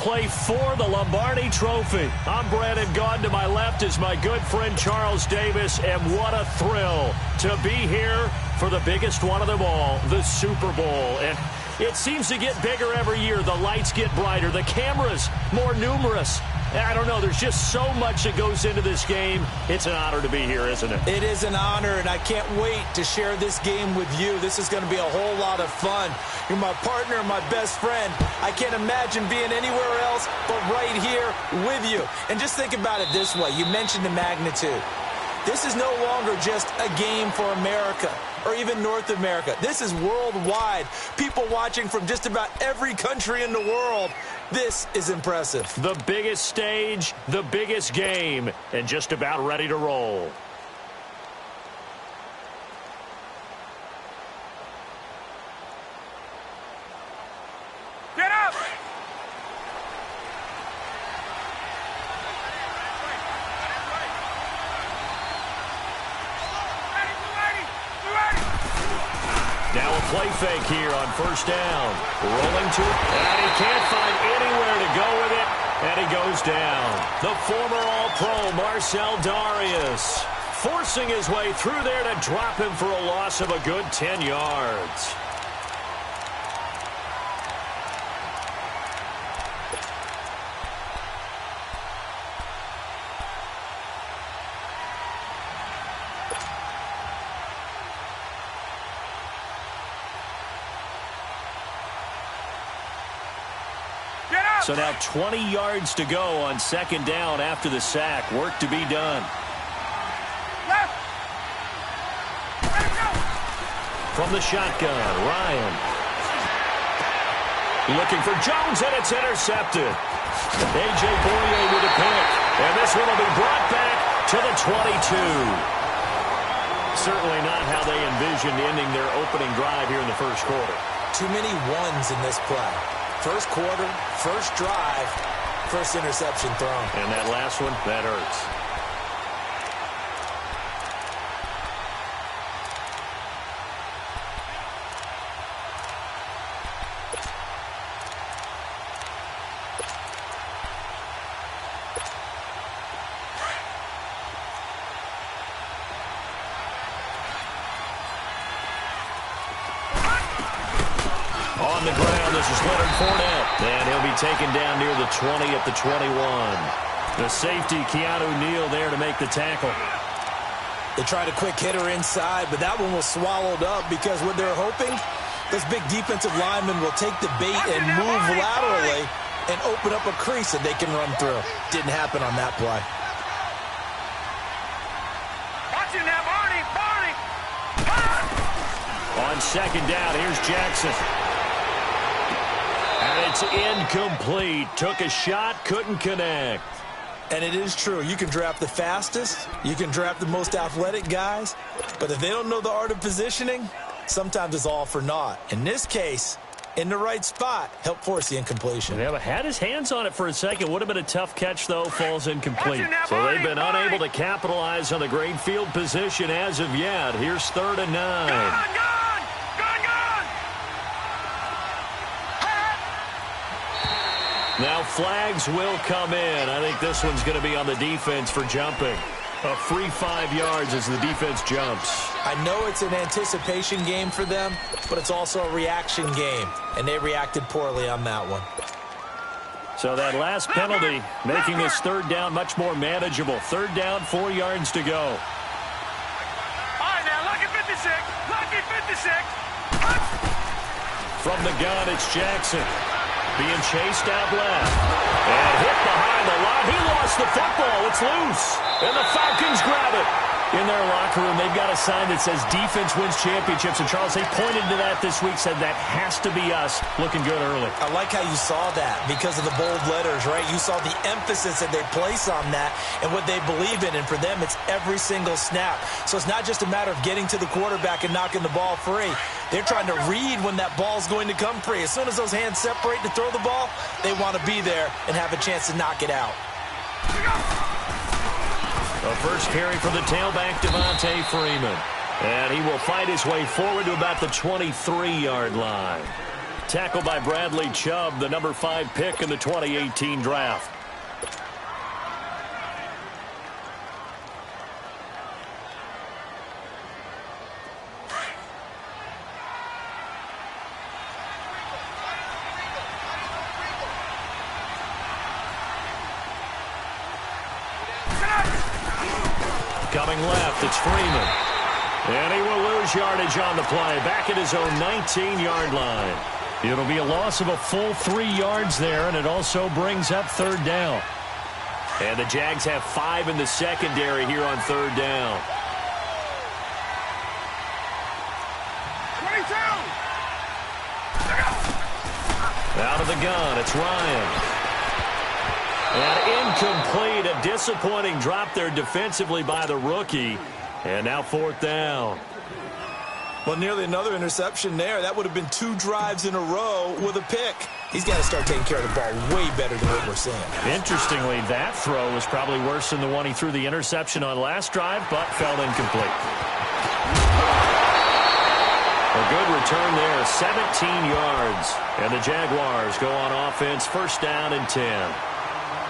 play for the Lombardi Trophy. I'm Brandon Gaudin. To my left is my good friend Charles Davis, and what a thrill to be here for the biggest one of them all, the Super Bowl. And it seems to get bigger every year. The lights get brighter, the cameras more numerous. I don't know, there's just so much that goes into this game. It's an honor to be here, isn't it? It is an honor, and I can't wait to share this game with you. This is going to be a whole lot of fun. You're my partner, my best friend. I can't imagine being anywhere else but right here with you. And just think about it this way. You mentioned the magnitude. This is no longer just a game for America or even North America. This is worldwide. People watching from just about every country in the world. This is impressive. The biggest stage, the biggest game, and just about ready to roll. Get up! Now a play fake here on first down. Rolling to it, and he can't find anywhere to go with it, and he goes down. The former All-Pro Marcel Darius forcing his way through there to drop him for a loss of a good 10 yards. So now 20 yards to go on second down after the sack. Work to be done. Left. From the shotgun, Ryan. Looking for Jones, and it's intercepted. A.J. Boye with a pick. And this one will be brought back to the 22. Certainly not how they envisioned ending their opening drive here in the first quarter. Too many ones in this play. First quarter, first drive, first interception thrown. And that last one, that hurts. On the ground, this is Leonard Fournette. And he'll be taken down near the 20 at the 21. The safety, Keanu Neal, there to make the tackle. They tried a quick hitter inside, but that one was swallowed up because what they're hoping, those big defensive linemen will take the bait and move laterally and open up a crease that they can run through. Didn't happen on that play. Watch it now, Barney! On second down, here's Jackson. And it's incomplete. Took a shot, couldn't connect. And it is true. You can draft the fastest. You can draft the most athletic guys. But if they don't know the art of positioning, sometimes it's all for naught. In this case, in the right spot, helped force the incompletion. Yeah, but had his hands on it for a second. Would have been a tough catch, though. Falls incomplete. So they've been unable to capitalize on the great field position as of yet. Here's 3rd and 9. Now flags will come in. I think this one's going to be on the defense for jumping. A free 5 yards as the defense jumps. I know it's an anticipation game for them, but it's also a reaction game, and they reacted poorly on that one. So that last penalty making this 3rd down much more manageable. 3rd down, 4 yards to go. All right, now, lucky 56. Lucky 56. From the gun, it's Jackson. Being chased out left. And hit behind the line. He lost the football. It's loose. And the Falcons grab it. In their locker room, they've got a sign that says defense wins championships. And, Charles, they pointed to that this week, said that has to be us. Looking good early. I like how you saw that because of the bold letters, right? You saw the emphasis that they place on that and what they believe in. And for them, it's every single snap. So it's not just a matter of getting to the quarterback and knocking the ball free. They're trying to read when that ball's going to come free. As soon as those hands separate to throw the ball, they want to be there and have a chance to knock it out. The first carry for the tailback, Devontae Freeman. And he will fight his way forward to about the 23-yard line. Tackled by Bradley Chubb, the number 5 pick in the 2018 draft. Coming left, it's Freeman. And he will lose yardage on the play, back at his own 19-yard line. It'll be a loss of a full 3 yards there, and it also brings up third down. And the Jags have 5 in the secondary here on third down. 22! Out of the gun, it's Ryan. And incomplete, a disappointing drop there defensively by the rookie. And now fourth down. Well, nearly another interception there. That would have been 2 drives in a row with a pick. He's got to start taking care of the ball way better than what we're seeing. Interestingly, that throw was probably worse than the one he threw the interception on last drive, but fell incomplete. A good return there, 17 yards. And the Jaguars go on offense, first down and 10.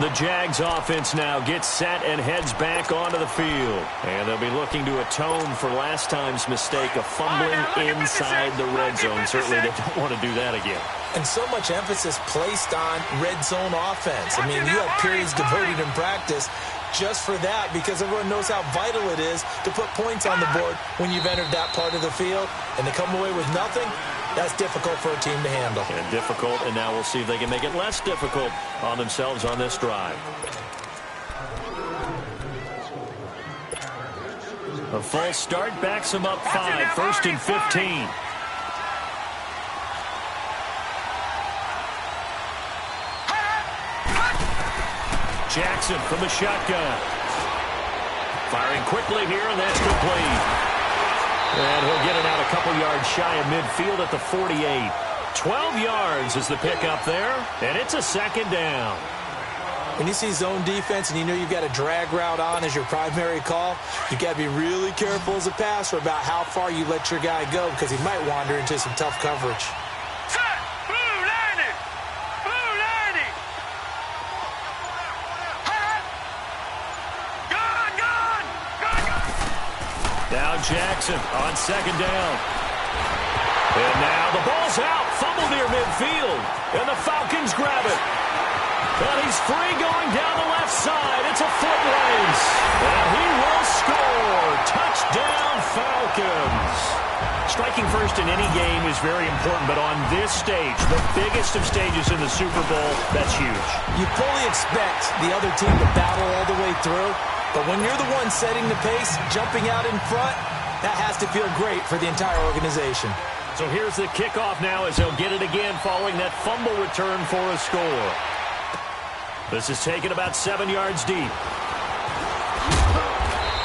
The Jags offense now gets set and heads back onto the field. And they'll be looking to atone for last time's mistake of fumbling inside the red zone. Certainly they don't want to do that again. And so much emphasis placed on red zone offense. I mean, you have periods devoted in practice just for that because everyone knows how vital it is to put points on the board when you've entered that part of the field. And to come away with nothing, that's difficult for a team to handle. And difficult, and now we'll see if they can make it less difficult on themselves on this drive. A false start backs them up 5, first and 15. Jackson from the shotgun. Firing quickly here, and that's complete. And he'll get it out a couple yards shy of midfield at the 48. 12 yards is the pickup there, and it's a second down. When you see zone defense and you know you've got a drag route on as your primary call, you've got to be really careful as a passer about how far you let your guy go because he might wander into some tough coverage. Set! Blue lining! Blue lining! Hot! Gun! Gun! Gun! Gun! Now Jackson on second down. And now the ball's out. Fumble near midfield. And the Falcons grab it. And he's free going down the left side. It's a foot race. And he will score. Touchdown, Falcons. Striking first in any game is very important, but on this stage, the biggest of stages in the Super Bowl, that's huge. You fully expect the other team to battle all the way through, but when you're the one setting the pace, jumping out in front, that has to feel great for the entire organization. So here's the kickoff now as they'll get it again following that fumble return for a score. This is taken about 7 yards deep.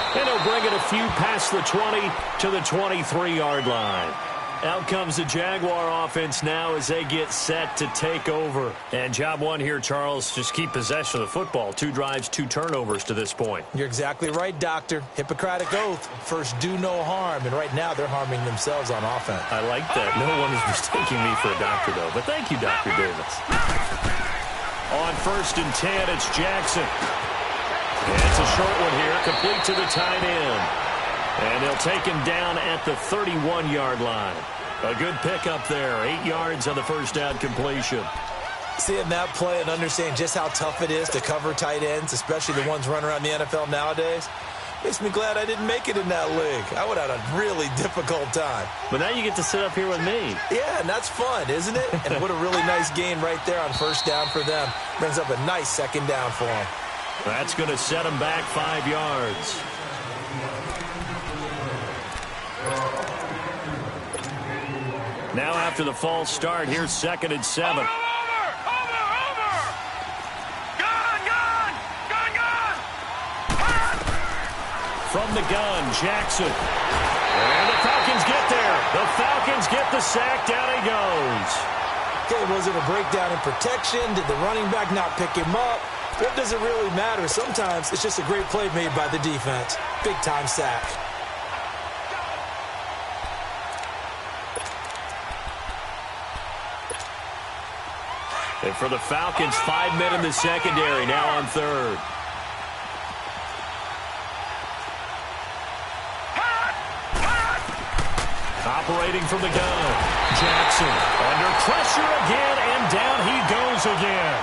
And he'll bring it a few past the 20 to the 23-yard line. Out comes the Jaguar offense now as they get set to take over. And job one here, Charles, just keep possession of the football. 2 drives, 2 turnovers to this point. You're exactly right, Doctor. Hippocratic oath. First, do no harm. And right now, they're harming themselves on offense. I like that. No one is mistaking me for a doctor, though. But thank you, Dr. Davis. On first and 10, it's Jackson. And it's a short one here, complete to the tight end. And they'll take him down at the 31-yard line. A good pickup there, 8 yards on the first down completion. Seeing that play and understanding just how tough it is to cover tight ends, especially the ones running around the NFL nowadays, makes me glad I didn't make it in that league. I would have had a really difficult time. But now you get to sit up here with me. Yeah, and that's fun, isn't it? And what a really nice gain right there on first down for them. Brings up a nice second down for them. That's going to set them back 5 yards. Now after the false start, here's second and 7. Over! Gun! Gun! Gun! Gun! Hot! From the gun, Jackson. And the Falcons get there. The Falcons get the sack. Down he goes. Okay, was it a breakdown in protection? Did the running back not pick him up? What does it really matter? Sometimes it's just a great play made by the defense. Big-time sack. And for the Falcons, 5 men in the secondary, now on third. Operating from the gun. Jackson under pressure again, and down he goes again.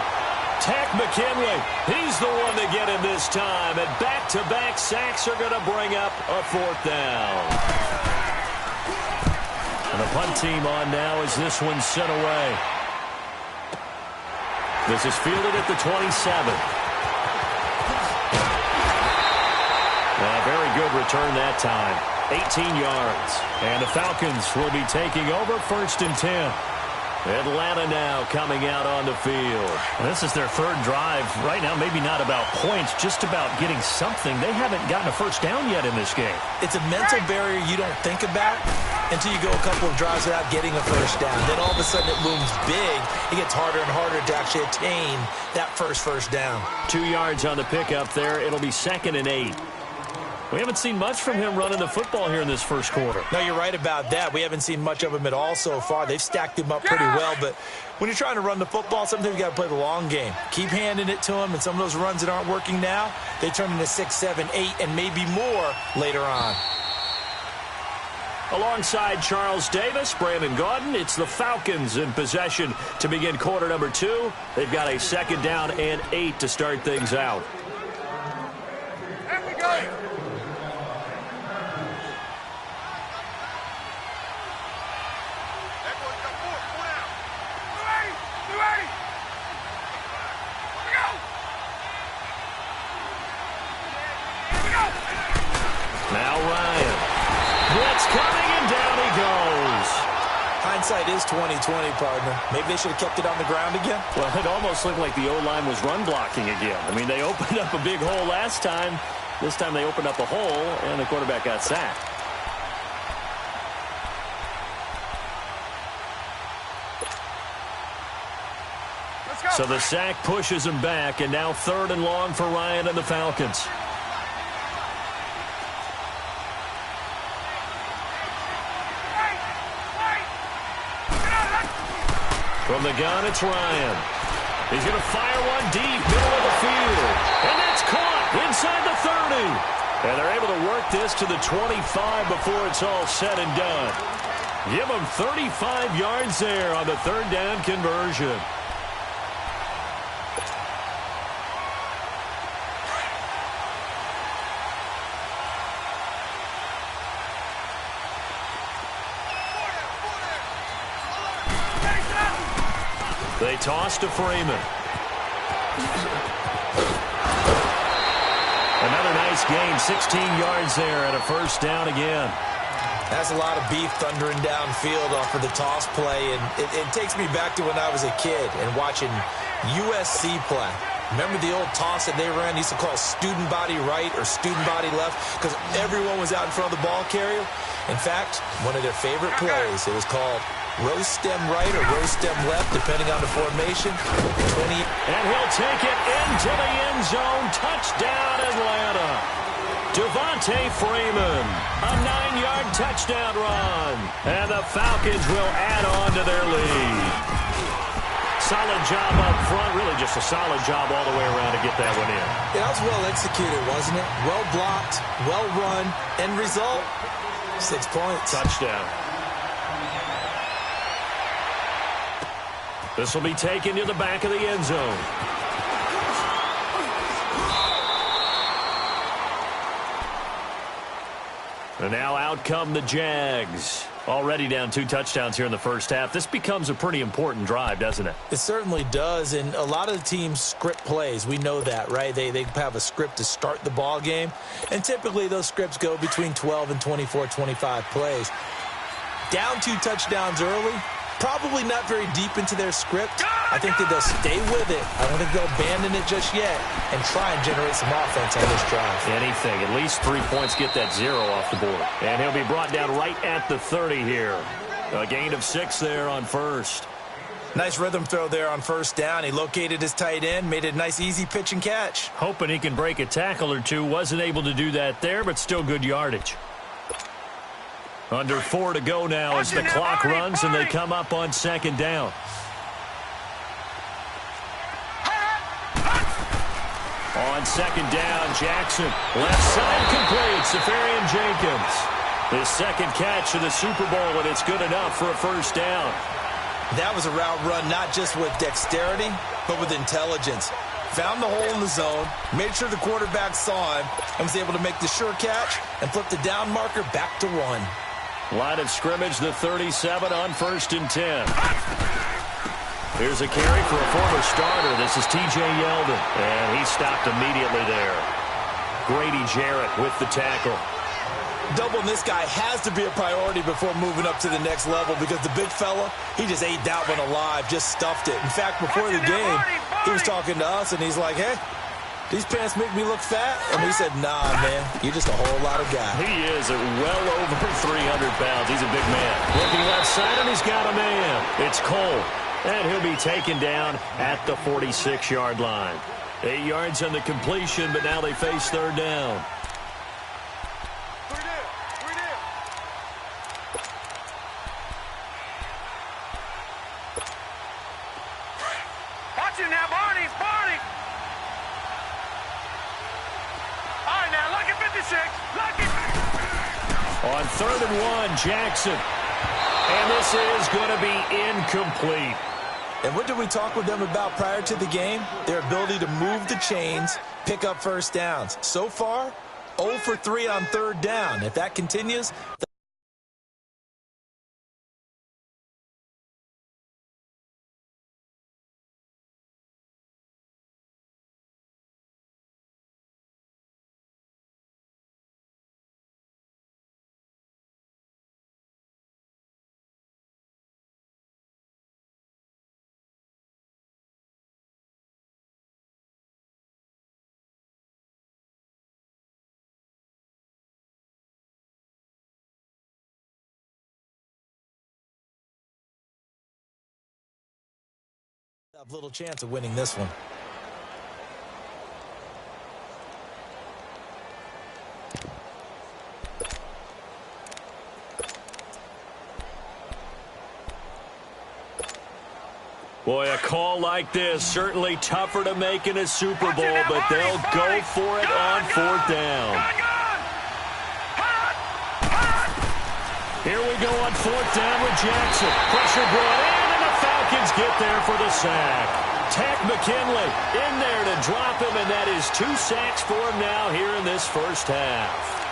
Tack McKinley, he's the one to get him this time. And back-to-back sacks are going to bring up a fourth down. And the punt team on now as this one's sent away. This is fielded at the 27. A very good return that time. 18 yards. And the Falcons will be taking over 1st and 10. Atlanta now coming out on the field. This is their third drive. Right now, maybe not about points, just about getting something. They haven't gotten a first down yet in this game. It's a mental barrier you don't think about until you go a couple of drives without getting a first down. Then all of a sudden it looms big. It gets harder and harder to actually attain that first down. 2 yards on the pickup there. It'll be 2nd and 8. We haven't seen much from him running the football here in this first quarter. No, you're right about that. We haven't seen much of him at all so far. They've stacked him up pretty well, but when you're trying to run the football, sometimes you got to play the long game. Keep handing it to him, and some of those runs that aren't working now, they turn into 6, 7, 8, and maybe more later on. Alongside Charles Davis, Brandon Gaudin, it's the Falcons in possession to begin quarter number 2. They've got a 2nd down and 8 to start things out. There we go. Now Ryan. Blitz coming, and down he goes. Hindsight is 20/20, partner. Maybe they should have kept it on the ground again. Well, it almost looked like the O-line was run blocking again. I mean, they opened up a big hole last time. This time they opened up a hole, and the quarterback got sacked. So the sack pushes him back, and now 3rd and long for Ryan and the Falcons. From the gun, it's Ryan. He's going to fire one deep, middle of the field. And that's caught inside the 30. And they're able to work this to the 25 before it's all said and done. Give them 35 yards there on the 3rd down conversion. They toss to Freeman. Another nice gain, 16 yards there and a 1st down again. That's a lot of beef thundering downfield off of the toss play, and it takes me back to when I was a kid and watching USC play. Remember the old toss that they ran? They used to call student body right or student body left because everyone was out in front of the ball carrier. In fact, one of their favorite plays, it was called roast stem right or roast stem left, depending on the formation. 20. And he'll take it into the end zone. Touchdown, Atlanta. Devontae Freeman, a 9-yard touchdown run. And the Falcons will add on to their lead. Solid job up front. Really just a solid job all the way around to get that one in. Yeah, that was well executed, wasn't it? Well blocked, well run. End result, 6 points. Touchdown. This will be taken to the back of the end zone. And now out come the Jags. Already down 2 touchdowns here in the first half. This becomes a pretty important drive, doesn't it? It certainly does, and a lot of the teams script plays. We know that, right? They have a script to start the ball game, and typically those scripts go between 12 and 24, 25 plays. Down 2 touchdowns early, probably not very deep into their script. I think that they'll stay with it. I don't think they'll abandon it just yet and try and generate some offense on this drive. Anything. At least 3 points, get that 0 off the board. And he'll be brought down right at the 30 here. A gain of 6 there on first. Nice rhythm throw there on 1st down. He located his tight end, made it a nice easy pitch and catch. Hoping he can break a tackle or two. Wasn't able to do that there, but still good yardage. Under 4 to go now as the clock runs and they come up on 2nd down. On second down, Jackson. Left side complete. Safarian Jenkins. His second catch of the Super Bowl, and it's good enough for a first down. That was a route run not just with dexterity, but with intelligence. Found the hole in the zone, made sure the quarterback saw him, and was able to make the sure catch and flip the down marker back to run. Line of scrimmage, the 37 on 1st and 10. Here's a carry for a former starter. This is T.J. Yeldon, and he stopped immediately there. Grady Jarrett with the tackle. Doubling this guy has to be a priority before moving up to the next level because the big fella, he just ate that one alive, just stuffed it. In fact, before the game, he was talking to us, and he's like, hey, these pants make me look fat? And we said, nah, man, you're just a whole lot of guy. He is at well over 300 pounds. He's a big man. Looking left side, and he's got a man. It's Cole, and he'll be taken down at the 46-yard line. 8 yards on the completion, but now they face third down. Watch him now, Barney. All right, now, lucky 56. Lucky. On 3rd and 1, Jackson. And this is going to be incomplete. And what did we talk with them about prior to the game? Their ability to move the chains, pick up first downs. So far, 0 for 3 on 3rd down. If that continues... have little chance of winning this one. Boy, a call like this, certainly tougher to make in a Super Bowl, but they'll go for it on 4th down. Here we go on 4th down with Jackson. Pressure brought in, and the Falcons get there for the sack. Tack McKinley in there to drop him, and that is 2 sacks for him now here in this first half.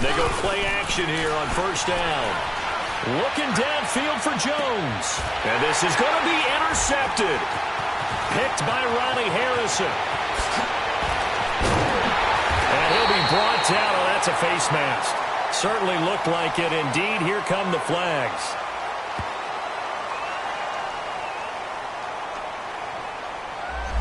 They go play action here on 1st down. Looking downfield for Jones. And this is going to be intercepted. Picked by Ronnie Harrison. And he'll be brought down. Oh, that's a face mask. Certainly looked like it. Indeed, here come the flags.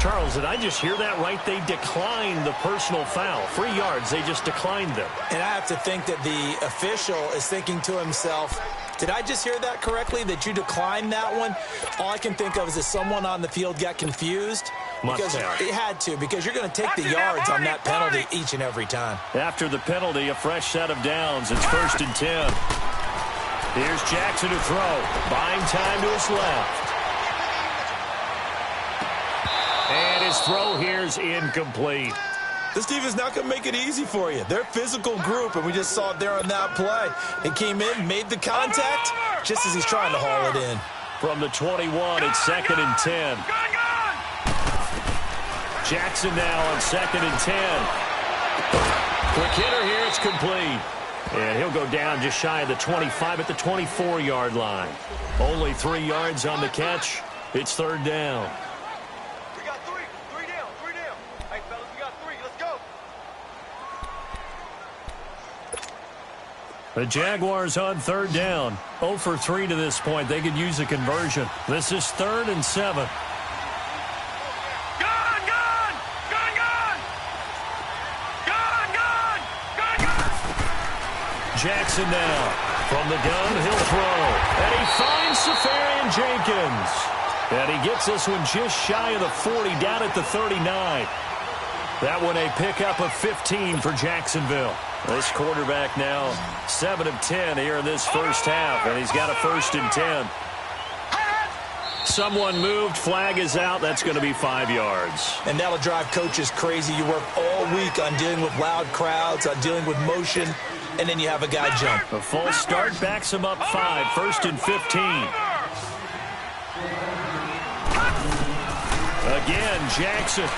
Charles, did I just hear that right? They declined the personal foul. 3 yards, they just declined them. And I have to think that the official is thinking to himself, did I just hear that correctly, that you declined that one? All I can think of is that someone on the field got confused. Because it had to, because you're going to take the yards on that penalty each and every time. After the penalty, a fresh set of downs. It's 1st and 10. Here's Jackson to throw. Buying time to his left. And his throw here's incomplete. This team is not going to make it easy for you. They're a physical group, and we just saw it there on that play. It came in, made the contact, just as he's trying to haul it in. From the 21, it's 2nd and 10. Jackson now on 2nd and 10. Quick hitter here, it's complete. And he'll go down just shy of the 25 at the 24-yard line. Only 3 yards on the catch. It's 3rd down. The Jaguars on 3rd down. 0 for 3 to this point. They could use a conversion. This is 3rd and 7. Jackson now From the gun, he'll throw. And he finds Safarian Jenkins. And he gets this one just shy of the 40, down at the 39. That one a pickup of 15 for Jacksonville. This quarterback now 7 of 10 here in this first half, and he's got a 1st and 10. Someone moved, flag is out. That's going to be 5 yards. And that'll drive coaches crazy. You work all week on dealing with loud crowds, on dealing with motion, and then you have a guy jump. A false start backs him up 5, 1st and 15. Again, Jackson.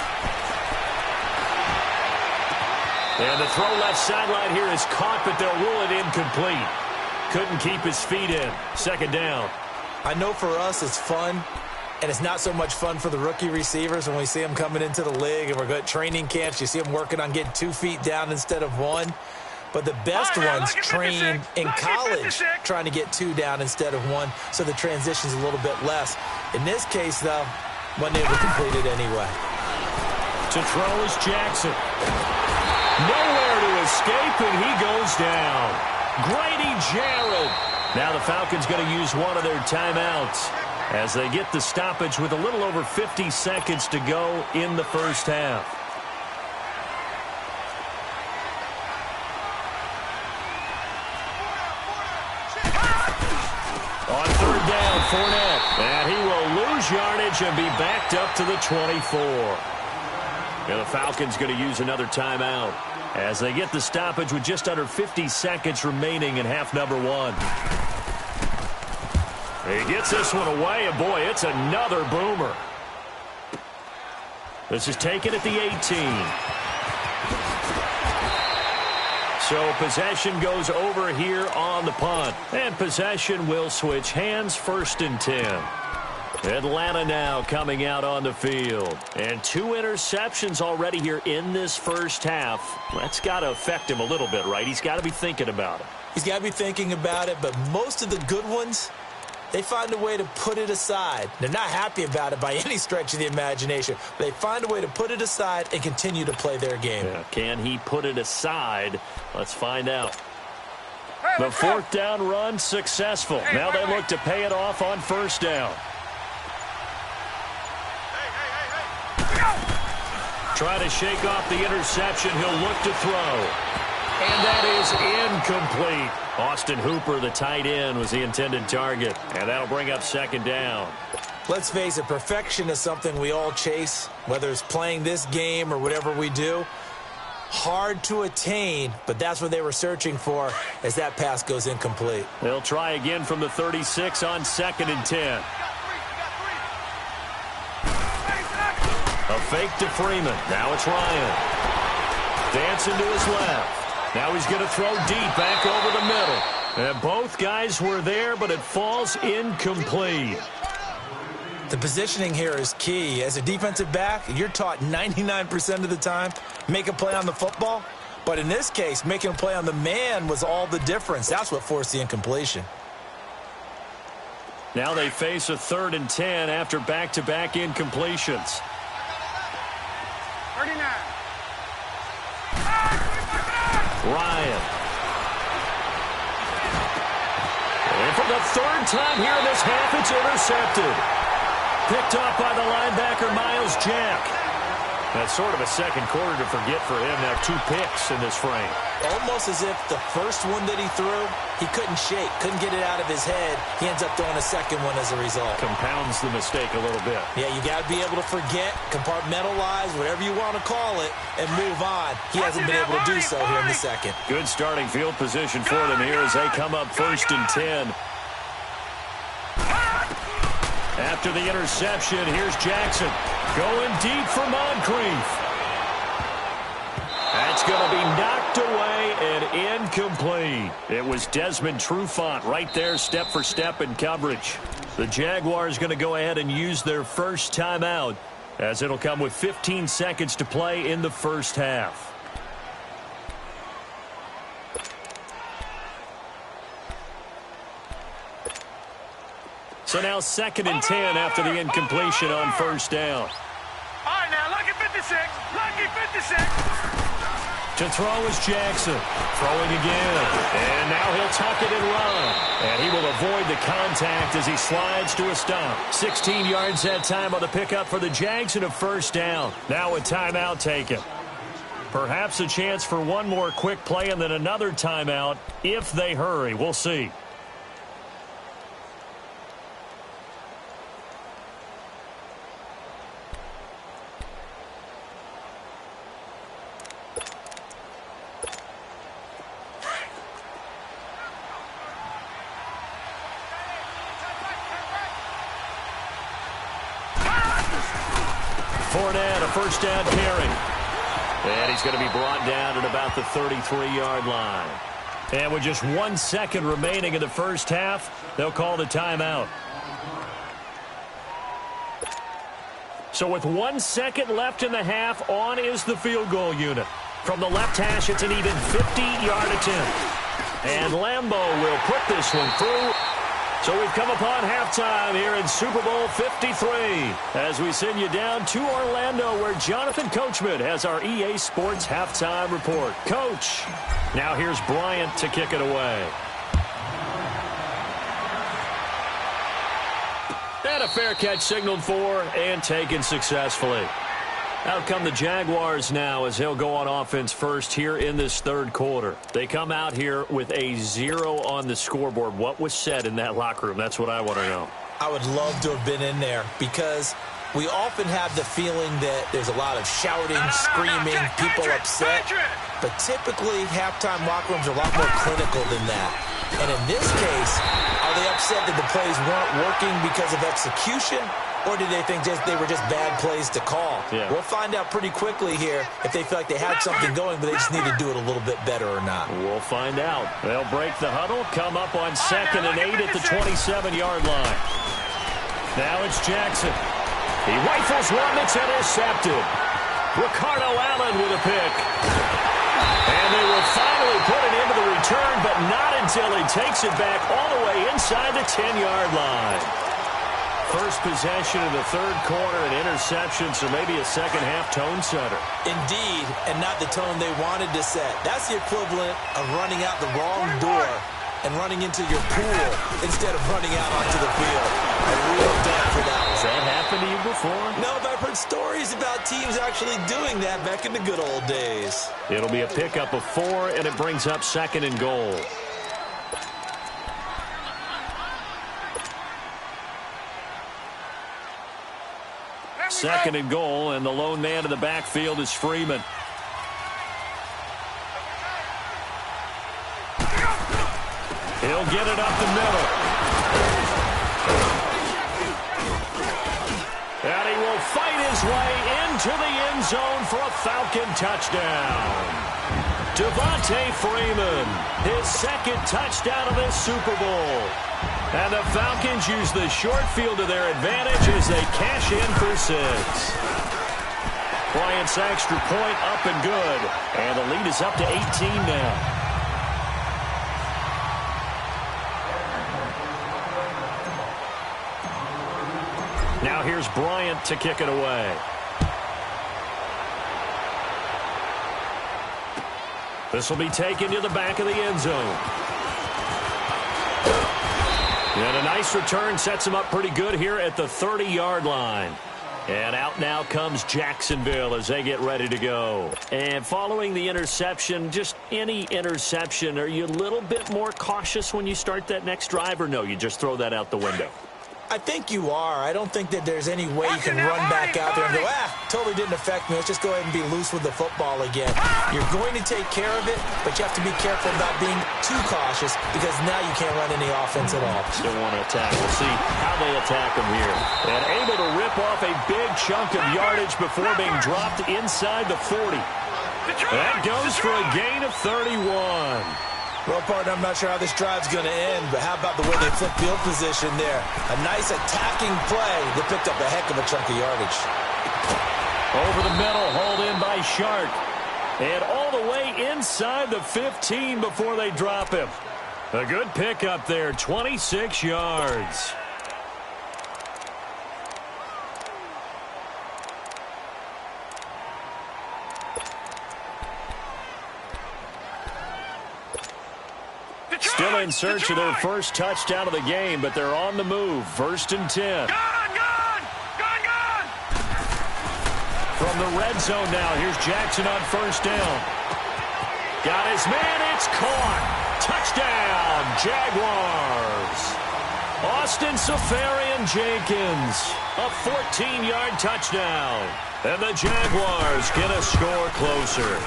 And the throw left sideline here is caught, but they'll rule it incomplete. Couldn't keep his feet in. 2nd down. I know for us it's fun, and it's not so much fun for the rookie receivers when we see them coming into the league and we're going to training camps. You see them working on getting 2 feet down instead of 1. But the best ones train in college trying to get 2 down instead of 1, so the transition's a little bit less. In this case, though, wasn't able to complete it anyway. To throw is Jackson. Nowhere to escape, and he goes down. Grady Jarrett. Now the Falcons going to use one of their timeouts as they get the stoppage with a little over 50 seconds to go in the first half. On 3rd down, Fournette. And he will lose yardage and be backed up to the 24. And the Falcons going to use another timeout as they get the stoppage with just under 50 seconds remaining in half number 1. He gets this one away, and boy, it's another boomer. This is taken at the 18. So possession goes over here on the punt. And possession will switch hands, 1st and 10. Atlanta now coming out on the field. And 2 interceptions already here in this first half. That's got to affect him a little bit, right? He's got to be thinking about it. He's got to be thinking about it, but most of the good ones, they find a way to put it aside. They're not happy about it by any stretch of the imagination. But they find a way to put it aside and continue to play their game. Yeah, can he put it aside? Let's find out. The 4th down run successful. Now they look to pay it off on 1st down. Try to shake off the interception. He'll look to throw. And that is incomplete. Austin Hooper, the tight end, was the intended target. And that'll bring up 2nd down. Let's face it, perfection is something we all chase, whether it's playing this game or whatever we do. Hard to attain, but that's what they were searching for as that pass goes incomplete. They'll try again from the 36 on 2nd and 10. A fake to Freeman. Now it's Ryan. Dancing to his left. Now he's going to throw deep back over the middle. And both guys were there, but it falls incomplete. The positioning here is key. As a defensive back, you're taught 99% of the time, make a play on the football. But in this case, making a play on the man was all the difference. That's what forced the incompletion. Now they face a 3rd and 10 after back-to-back incompletions. 39. Ryan. And for the 3rd time here in this half, it's intercepted. Picked off by the linebacker, Miles Jack. That's sort of a second quarter to forget for him. Now 2 picks in this frame. Almost as if the first one that he threw, he couldn't shake, couldn't get it out of his head. He ends up throwing a second one as a result. Compounds the mistake a little bit. Yeah, you got to be able to forget, compartmentalize, whatever you want to call it, and move on. He hasn't been able to do so here in the second. Good starting field position for them here as they come up 1st and 10. After the interception, here's Jackson going deep for Moncrief. That's going to be knocked away and incomplete. It was Desmond Trufant right there, step for step in coverage. The Jaguars going to go ahead and use their first timeout as it'll come with 15 seconds to play in the first half. So now 2nd and 10 after the incompletion on 1st down. All right, now, lucky 56. Lucky 56. To throw is Jackson. Throwing again. And now he'll tuck it and run. And he will avoid the contact as he slides to a stop. 16 yards that time on the pickup for the Jags and a first down. Now a timeout taken. Perhaps a chance for one more quick play and then another timeout if they hurry. We'll see. Fournette, a first down carry. And he's going to be brought down at about the 33-yard line. And with just 1 second remaining in the first half, they'll call the timeout. So with 1 second left in the half, on is the field goal unit. From the left hash, it's an even 50-yard attempt. And Lambeau will put this one through. So we've come upon halftime here in Super Bowl 53 as we send you down to Orlando where Jonathan Coachman has our EA Sports halftime report. Coach, now here's Bryant to kick it away. And a fair catch signaled for and taken successfully. Out come the Jaguars now as they'll go on offense first here in this third quarter. They come out here with a 0 on the scoreboard. What was said in that locker room? That's what I want to know. I would love to have been in there because we often have the feeling that there's a lot of shouting, screaming, people upset. But typically, halftime locker rooms are a lot more clinical than that. And in this case, are they upset that the plays weren't working because of execution? Or did they think they were just bad plays to call? Yeah. We'll find out pretty quickly here if they feel like they had something going, but they just need to do it a little bit better or not. We'll find out. They'll break the huddle, come up on 2nd and 8 at the 27-yard line. Now it's Jackson. He rifles one that's intercepted. Ricardo Allen with a pick. And they will finally put it into the return, but not until he takes it back all the way inside the 10-yard line. First possession of the third quarter, an interception, so maybe a second-half tone setter. Indeed, and not the tone they wanted to set. That's the equivalent of running out the wrong door and running into your pool instead of running out onto the field. A real done for that one. Has that happened to you before? No, but I've heard stories about teams actually doing that back in the good old days. It'll be a pickup of 4, and it brings up 2nd and goal. Second and goal, and the lone man in the backfield is Freeman. He'll get it up the middle. And he will fight his way into the end zone for a Falcon touchdown. Devontae Freeman, his 2nd touchdown of this Super Bowl. And the Falcons use the short field to their advantage as they cash in for 6. Bryant's extra point up and good. And the lead is up to 18 now. Now here's Bryant to kick it away. This will be taken to the back of the end zone. And a nice return sets him up pretty good here at the 30-yard line. And out now comes Jacksonville as they get ready to go. And following the interception, just any interception, are you a little bit more cautious when you start that next drive, or no, you just throw that out the window? I think you are. I don't think that there's any way you can run back out there and go, totally didn't affect me. Let's just go ahead and be loose with the football again. You're going to take care of it, but you have to be careful about being too cautious because now you can't run any offense at all. Still want to attack. We'll see how they attack him here. And able to rip off a big chunk of yardage before being dropped inside the 40. That goes for a gain of 31. Well, partner, I'm not sure how this drive's going to end, but how about the way they flip field position there? A nice attacking play that picked up a heck of a chunk of yardage. Over the middle, hauled in by Shark. And all the way inside the 15 before they drop him. A good pickup there, 26 yards. in search of their first touchdown of the game, but they're on the move. 1st and 10. From the red zone now, here's Jackson on 1st down. Got his man, it's caught. Touchdown, Jaguars. Austin Safarian-Jenkins, a 14-yard touchdown. And the Jaguars get a score closer.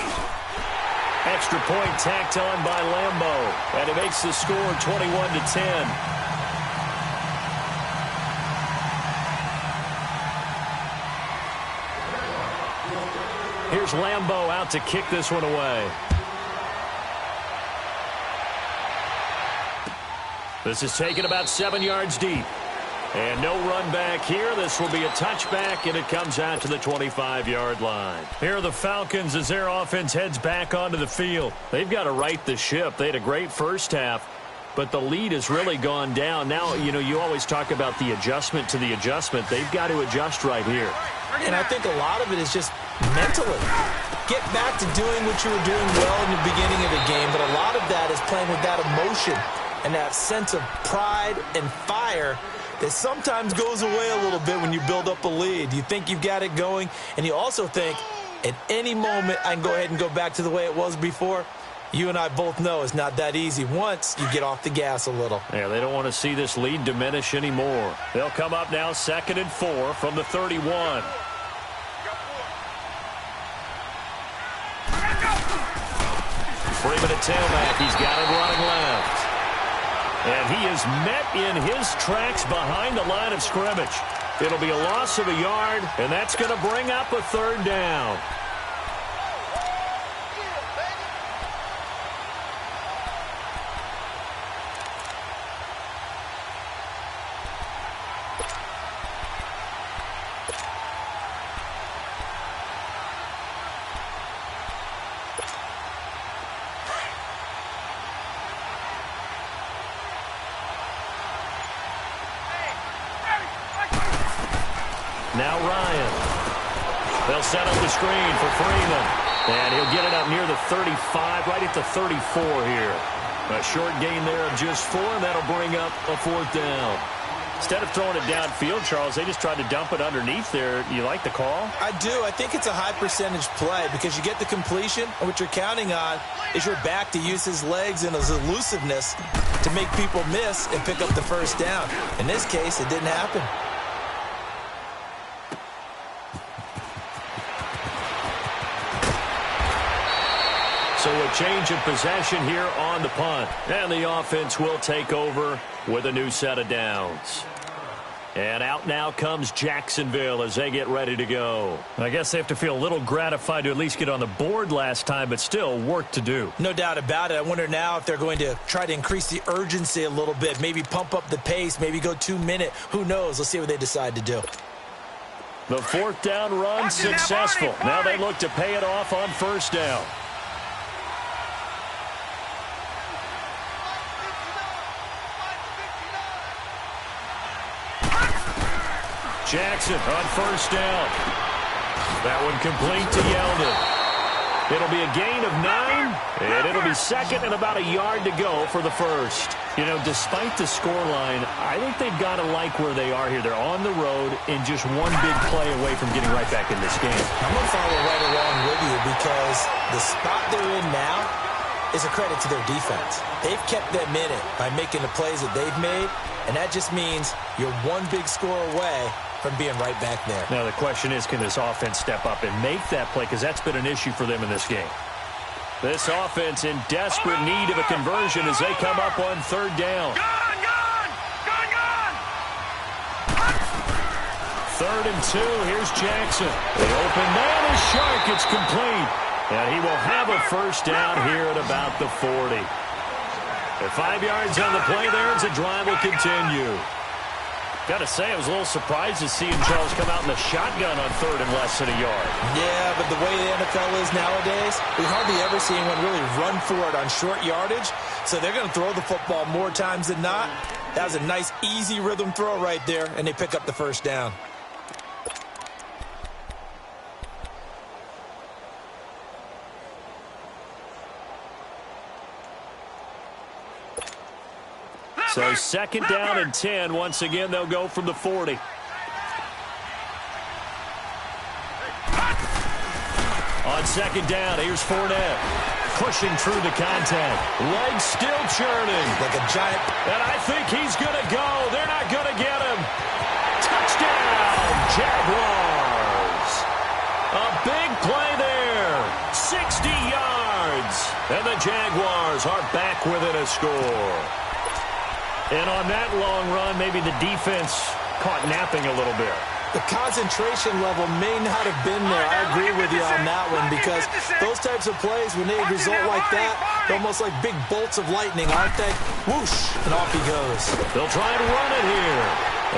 Extra point tacked on by Lambo, and it makes the score 21-10. Here's Lambo out to kick this one away. This is taken about 7 yards deep. And no run back here. This will be a touchback, and it comes out to the 25-yard line. Here are the Falcons as their offense heads back onto the field. They've got to right the ship. They had a great first half, but the lead has really gone down. Now, you always talk about the adjustment to the adjustment. They've got to adjust right here. And I think a lot of it is just mentally. Get back to doing what you were doing well in the beginning of the game, but a lot of that is playing with that emotion and that sense of pride and fire that sometimes goes away a little bit when you build up a lead. You think you've got it going, and you also think at any moment I can go ahead and go back to the way it was before. You and I both know it's not that easy once you get off the gas a little. Yeah, they don't want to see this lead diminish anymore. They'll come up now 2nd and 4 from the 31. Freeman at tailback. He's got it running left. And he is met in his tracks behind the line of scrimmage. It'll be a loss of a yard, and that's going to bring up a 3rd down. Now Ryan. They'll set up the screen for Freeman. And he'll get it up near the 35, right at the 34 here. A short gain there of just 4, and that'll bring up a 4th down. Instead of throwing it downfield, Charles, they just tried to dump it underneath there. You like the call? I do. I think it's a high-percentage play because you get the completion, and what you're counting on is your back to use his legs and his elusiveness to make people miss and pick up the 1st down. In this case, it didn't happen. So a change of possession here on the punt. And the offense will take over with a new set of downs. And out now comes Jacksonville as they get ready to go. I guess they have to feel a little gratified to at least get on the board last time, but still work to do. No doubt about it. I wonder now if they're going to try to increase the urgency a little bit, maybe pump up the pace, maybe go 2-minute. Who knows? Let's see what they decide to do. The 4th down run successful. Now they look to pay it off on 1st down. Jackson on 1st down. That one complete to Yeldon. It'll be a gain of 9, and it'll be 2nd and about a yard to go for the 1st. Despite the scoreline, I think they've got to like where they are here. They're on the road and just one big play away from getting right back in this game. I'm going to follow right along with you because the spot they're in now is a credit to their defense. They've kept them in it by making the plays that they've made, and that just means you're one big score away from being right back there. Now the question is, can this offense step up and make that play? Because that's been an issue for them in this game. This offense in desperate need of a conversion as they come up on 3rd down. 3rd and 2. Here's Jackson. The open man is Shark. It's complete. And he will have a 1st down here at about the 40. At 5 yards on the play there as the drive will continue. Got to say, I was a little surprised to see Charles come out in the shotgun on 3rd and less than a yard. Yeah, but the way the NFL is nowadays, we hardly ever see anyone really run for it on short yardage. So they're going to throw the football more times than not. That was a nice, easy rhythm throw right there, and they pick up the 1st down. second down and 10. Once again, they'll go from the 40. On second down, here's Fournette. Pushing through the contact. Legs still churning. Like a giant. And I think he's going to go. They're not going to get him. Touchdown, Jaguars. A big play there. 60 yards. And the Jaguars are back within a score. And on that long run, maybe the defense caught napping a little bit. The concentration level may not have been there. I agree with you on that one, because those types of plays, when they result like that, they're almost like big bolts of lightning, aren't they? Whoosh, and off he goes. They'll try and run it here.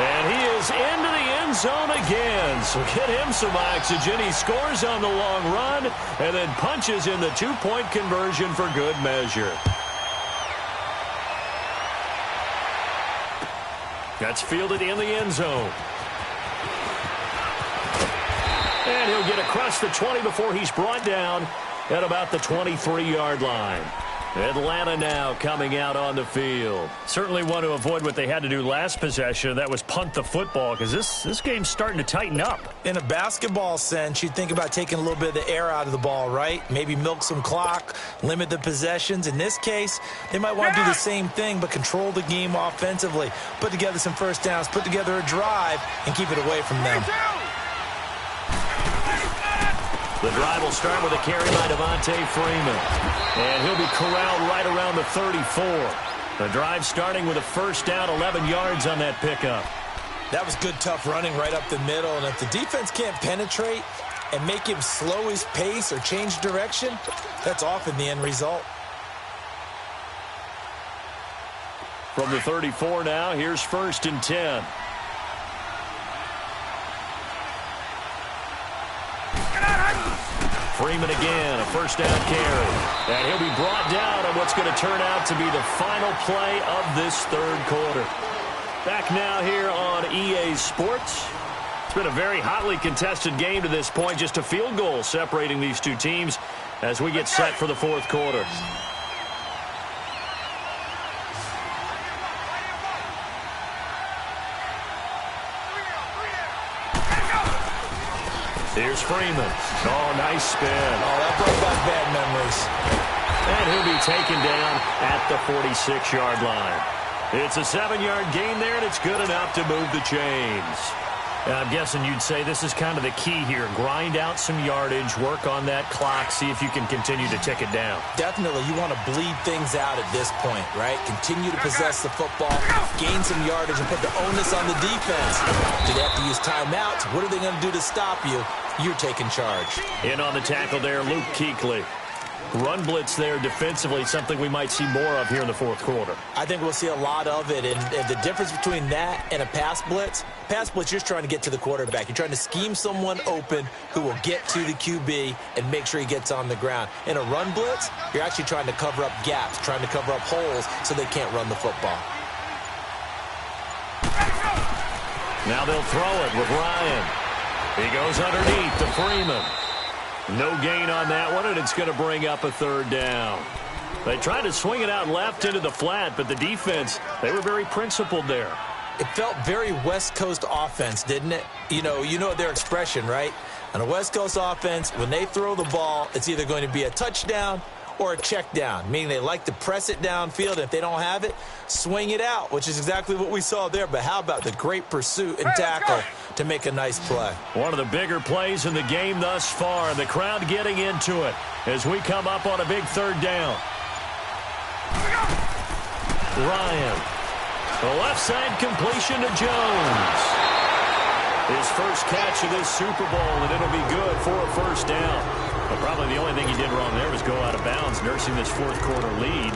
And he is into the end zone again. So get him some oxygen. He scores on the long run and then punches in the two-point conversion for good measure. That's fielded in the end zone. And he'll get across the 20 before he's brought down at about the 23-yard line. Atlanta now coming out on the field. Certainly want to avoid what they had to do last possession. That was punt the football, because this game's starting to tighten up. In a basketball sense, you think about taking a little bit of the air out of the ball, right? Maybe milk some clock, limit the possessions. In this case, they might want to do the same thing, but control the game offensively. Put together some first downs, put together a drive, and keep it away from them. The drive will start with a carry by Devontae Freeman. And he'll be corralled right around the 34. The drive starting with a first down, 11 yards on that pickup. That was good, tough running right up the middle. And if the defense can't penetrate and make him slow his pace or change direction, that's often the end result. From the 34 now, here's first and 10. Freeman again, a first down carry. And he'll be brought down on what's going to turn out to be the final play of this third quarter. Back now here on EA Sports. It's been a very hotly contested game to this point. Just a field goal separating these two teams as we get set for the fourth quarter. Here's Freeman. Oh, nice spin. Oh, that brought back bad memories. And he'll be taken down at the 46-yard line. It's a 7-yard gain there, and it's good enough to move the chains. I'm guessing you'd say this is kind of the key here. Grind out some yardage, work on that clock, see if you can continue to tick it down. Definitely. You want to bleed things out at this point, right? Continue to possess the football, gain some yardage, and put the onus on the defense. Do they have to use timeouts? What are they going to do to stop you? You're taking charge. In on the tackle there, Luke Kuechly. Run blitz there defensively, something we might see more of here in the fourth quarter. I think we'll see a lot of it, and the difference between that and a pass blitz, you're just trying to get to the quarterback. You're trying to scheme someone open who will get to the QB and make sure he gets on the ground. In a run blitz, you're actually trying to cover up gaps, trying to cover up holes so they can't run the football. Now they'll throw it with Ryan. He goes underneath to Freeman. No gain on that one, and it's going to bring up a third down. They tried to swing it out left into the flat, but the defense, they were very principled there. It felt very West Coast offense, didn't it? You know their expression, right? On a West Coast offense, when they throw the ball, it's either going to be a touchdown or a check down, meaning they like to press it downfield. If they don't have it, swing it out, which is exactly what we saw there. But how about the great pursuit and tackle to make a nice play? One of the bigger plays in the game thus far, and the crowd getting into it as we come up on a big third down. Ryan, the left side completion to Jones. His first catch of this Super Bowl, and it'll be good for a first down. But probably the only thing he did wrong there was go out of bounds, nursing this fourth quarter lead.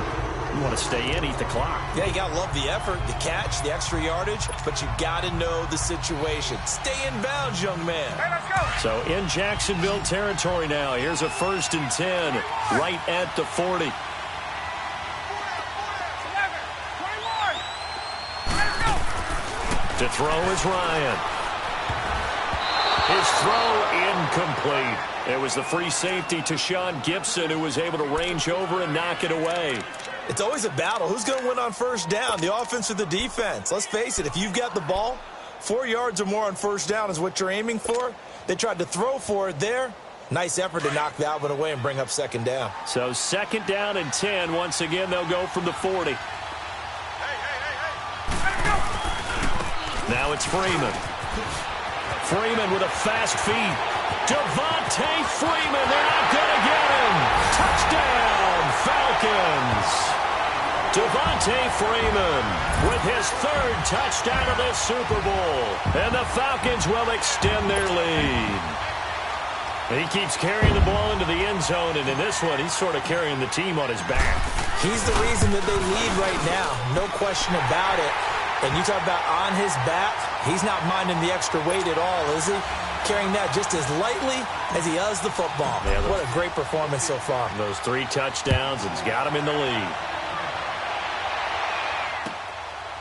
You want to stay in, eat the clock. Yeah, you got to love the effort, the catch, the extra yardage, but you got to know the situation. Stay in bounds, young man. Hey, let's go. So in Jacksonville territory now. Here's a first and 10 right at the 40. 11, 21. Let's go. To throw is Ryan. His throw incomplete. It was the free safety to Sean Gibson who was able to range over and knock it away. It's always a battle. Who's going to win on first down, the offense or the defense? Let's face it, if you've got the ball, 4 yards or more on first down is what you're aiming for. They tried to throw for it there. Nice effort to knock that one away and bring up second down. So second down and 10. Once again, they'll go from the 40. Now it's Freeman. Freeman with a fast feet. Devontae Freeman, they're not going to get him. Touchdown, Falcons. Devontae Freeman with his third touchdown of this Super Bowl. And the Falcons will extend their lead. He keeps carrying the ball into the end zone, and in this one, he's sort of carrying the team on his back. He's the reason that they lead right now. No question about it. And you talk about on his back, he's not minding the extra weight at all, is he? Carrying that just as lightly as he does the football. Yeah, what a great performance so far. Those 3 touchdowns has got him in the lead.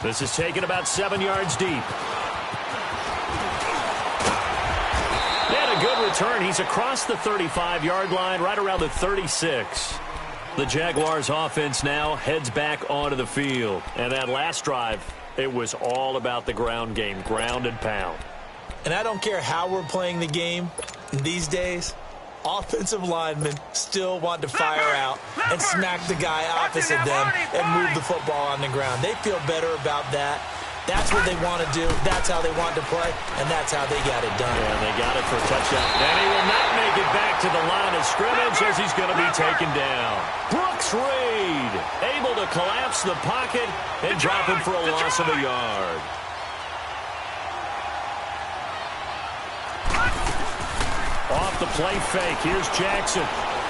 This is taken about 7 yards deep. And a good return. He's across the 35-yard line, right around the 36. The Jaguars offense now heads back onto the field. And that last drive, it was all about the ground game, ground and pound. And I don't care how we're playing the game these days, offensive linemen still want to fire out and smack the guy opposite them and move the football on the ground. They feel better about that. That's what they want to do. That's how they want to play, and that's how they got it done. Yeah, they got it for a touchdown. And he will not make it back to the line of scrimmage as he's going to be taken down. Brooks Reed able to collapse the pocket and drop him for a loss of a yard. Off the play fake, here's Jackson.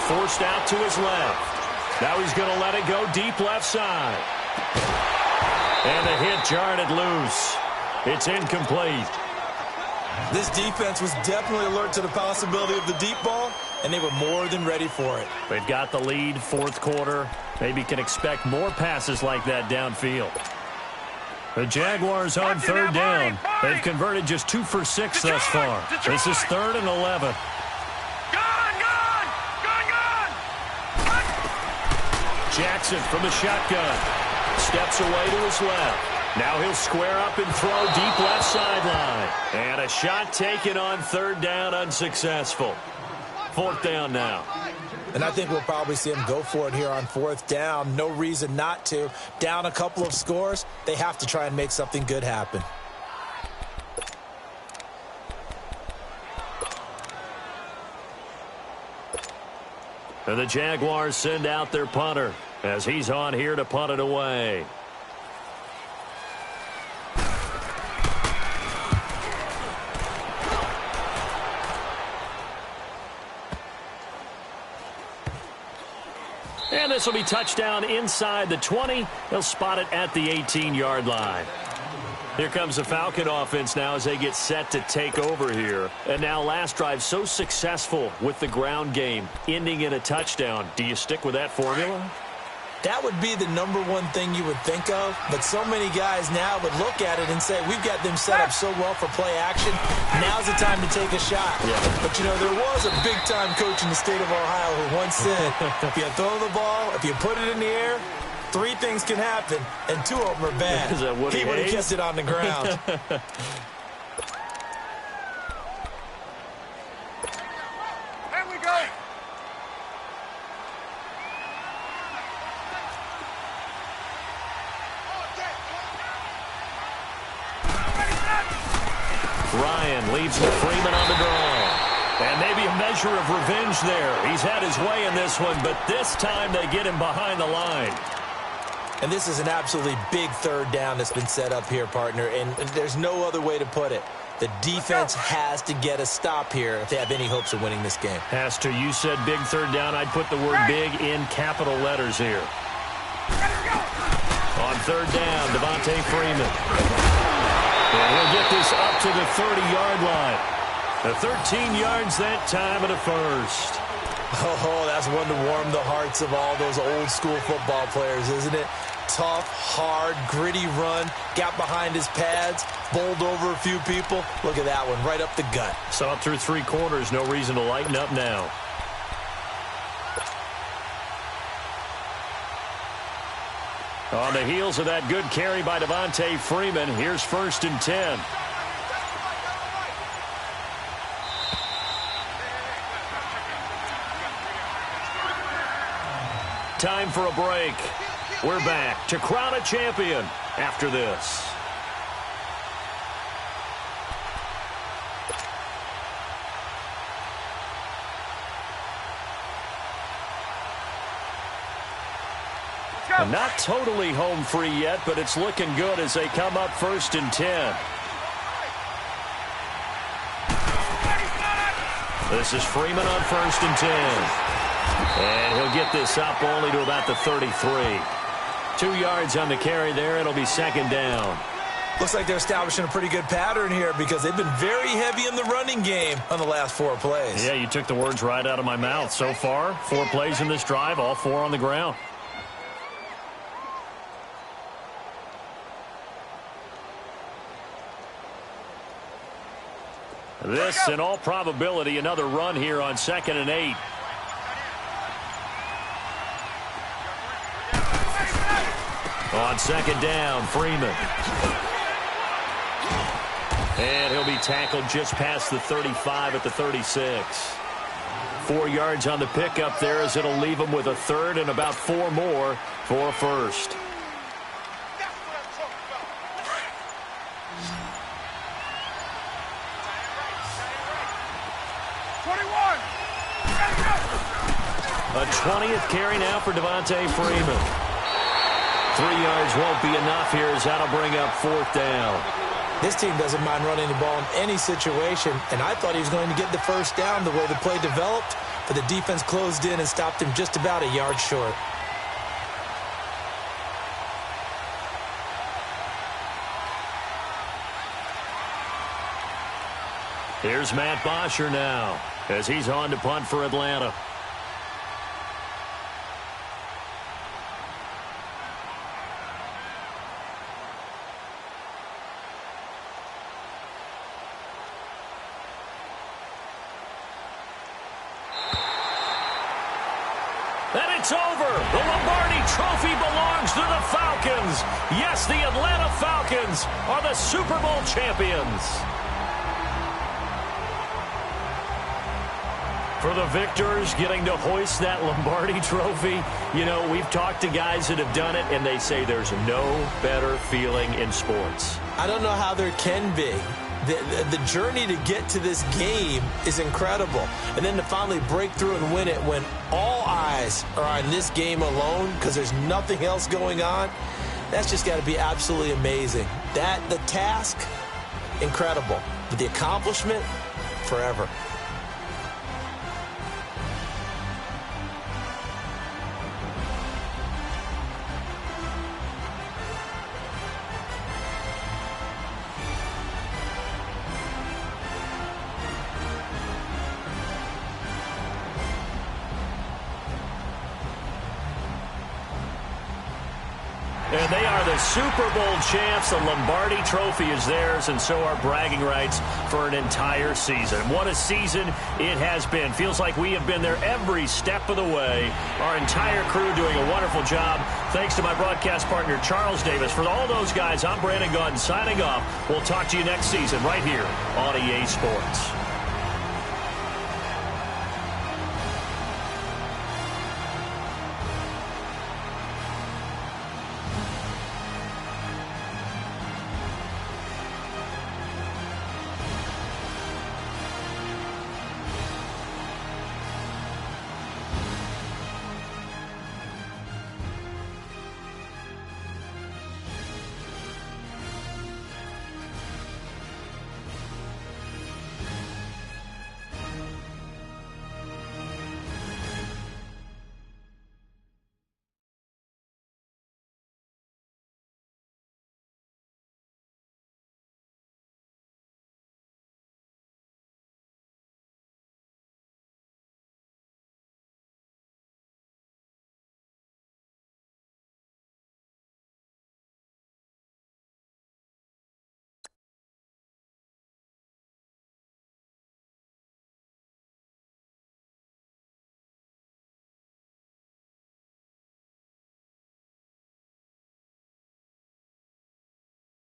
Forced out to his left. Now he's going to let it go deep left side. And the hit jarred it loose. It's incomplete. This defense was definitely alert to the possibility of the deep ball, and they were more than ready for it. They've got the lead, fourth quarter. Maybe can expect more passes like that downfield. The Jaguars on third down. They've converted just 2 for 6 thus far. This is 3rd and 11. Jackson from the shotgun. Steps away to his left. Now he'll square up and throw deep left sideline. And a shot taken on third down, unsuccessful. 4th down now. And I think we'll probably see him go for it here on 4th down. No reason not to. Down a couple of scores, they have to try and make something good happen. And the Jaguars send out their punter as he's on here to punt it away. And this will be touchdown inside the 20. They'll spot it at the 18-yard line. Here comes the Falcon offense now as they get set to take over here. And now last drive so successful with the ground game, ending in a touchdown. Do you stick with that formula? That would be the #1 thing you would think of, but so many guys now would look at it and say, we've got them set up so well for play action, now's the time to take a shot. Yeah. But, you know, there was a big-time coach in the state of Ohio who once said, if you throw the ball, if you put it in the air, 3 things can happen, and 2 of them are bad. He would have kept it on the ground. There we go. Ryan leaves with Freeman on the draw. And maybe a measure of revenge there. He's had his way in this one, but this time they get him behind the line. And this is an absolutely big 3rd down that's been set up here, partner, and there's no other way to put it. The defense has to get a stop here if they have any hopes of winning this game. Has to. You said big 3rd down. I'd put the word big in capital letters here. On 3rd down, Devontae Freeman. And he'll get this up to the 30-yard line. The 13 yards that time and a first. Oh, that's one to warm the hearts of all those old-school football players, isn't it? tough, hard, gritty run. Got behind his pads, bowled over a few people. Look at that one, right up the gut. Saw it through 3 quarters. No reason to lighten up now. On the heels of that good carry by Devontae Freeman, here's 1st and 10. Time for a break. We're back to crown a champion after this. And not totally home free yet, but it's looking good as they come up 1st and 10. This is Freeman on 1st and 10. And he'll get this up only to about the 33. 2 yards on the carry there. It'll be 2nd down. Looks like they're establishing a pretty good pattern here because they've been very heavy in the running game on the last 4 plays. Yeah, you took the words right out of my mouth. So far, 4 plays in this drive, all 4 on the ground. This, in all probability, another run here on 2nd and 8. On 2nd down, Freeman. And he'll be tackled just past the 35 at the 36. 4 yards on the pickup there as it'll leave him with a 3rd and about 4 more for a 1st. A 20th carry now for Devontae Freeman. 3 yards won't be enough here as that'll bring up 4th down. This team doesn't mind running the ball in any situation, and I thought he was going to get the 1st down the way the play developed, but the defense closed in and stopped him just about a yard short. Here's Matt Bosher now as he's on to punt for Atlanta. And it's over. The Lombardi Trophy belongs to the Falcons. Yes, the Atlanta Falcons are the Super Bowl champions. For the victors getting to hoist that Lombardi Trophy, you know, we've talked to guys that have done it, and they say there's no better feeling in sports. I don't know how there can be. The journey to get to this game is incredible. And then to finally break through and win it when all eyes are on this game alone because there's nothing else going on, that's just got to be absolutely amazing. The task, incredible. But the accomplishment, forever. And they are the Super Bowl champs. The Lombardi Trophy is theirs, and so are bragging rights for an entire season. What a season it has been. Feels like we have been there every step of the way. Our entire crew doing a wonderful job. Thanks to my broadcast partner, Charles Davis. For all those guys, I'm Brandon Gaudin signing off. We'll talk to you next season right here on EA Sports.